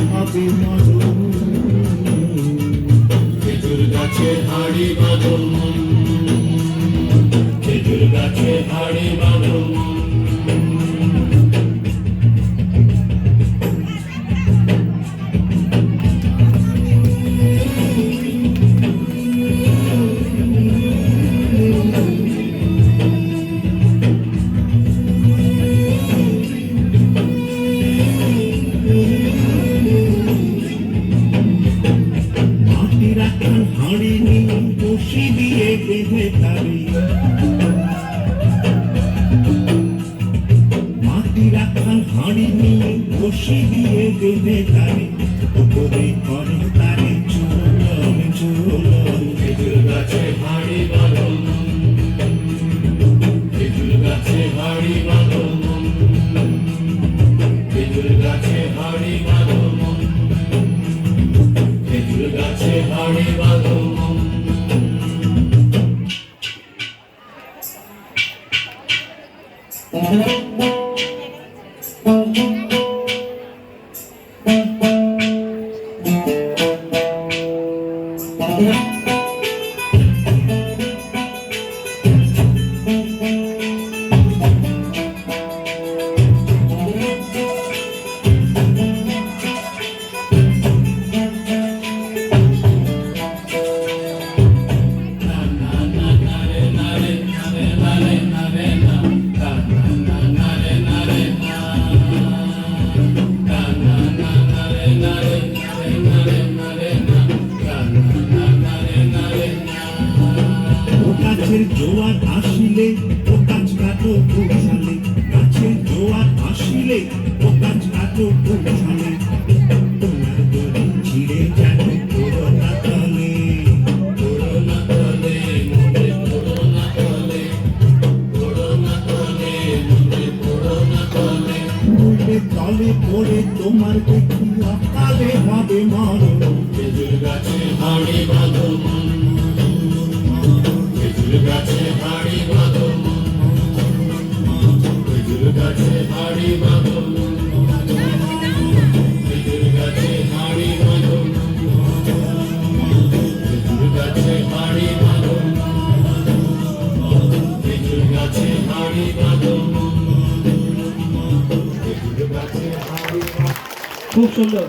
হবে মরণ, খেজুর গাছে হাড়ি বাঁধন, খেজুর গাছে হাড়ি বাঁধন। হাড়ি নিয়ে বসি দিয়ে বেঁধে তারে, মাটির একখান হাড়ি নিয়ে বসি দিয়ে বেঁধে তারে, উপরে করে তারে ঝুলন ঝুলন। খেজুর গাছে হাড়ি বাঁধন, খেজুর গাছে হাড়ি বাঁধন, খেজুর গাছে হাড়ি বাঁধন, খেজুর গাছে হাড়ি বাঁধন। গাছের জোয়ার আসিলে ও গাছ কাটো পৌঁছালে, গাছের জোয়ার আসিলে ও গাছ কাটো পৌঁছালে, তোমার দড়ি ছিঁড়ে যেন পড়ো না তলে, পড়ো না তলে, মনে পড়ো না তলে, পড়ো না তলে, মনে পড়ো না তলে। মনে তলে পড়ে তোমার দেখি অকালে হবে মরণ, খেজুর গাছে হাড়ি বাঁধন, খেজুর গাছে হাড়ি বাঁধন, খেজুর গাছে হাড়ি বাঁধন, খেজুর গাছে হাড়ি বাঁধন, খেজুর গাছে হাড়ি বাঁধন, খেজুর গাছে হাড়ি বাঁধন, খেজুর গাছে হাড়ি বাঁধন। খুব সুন্দর।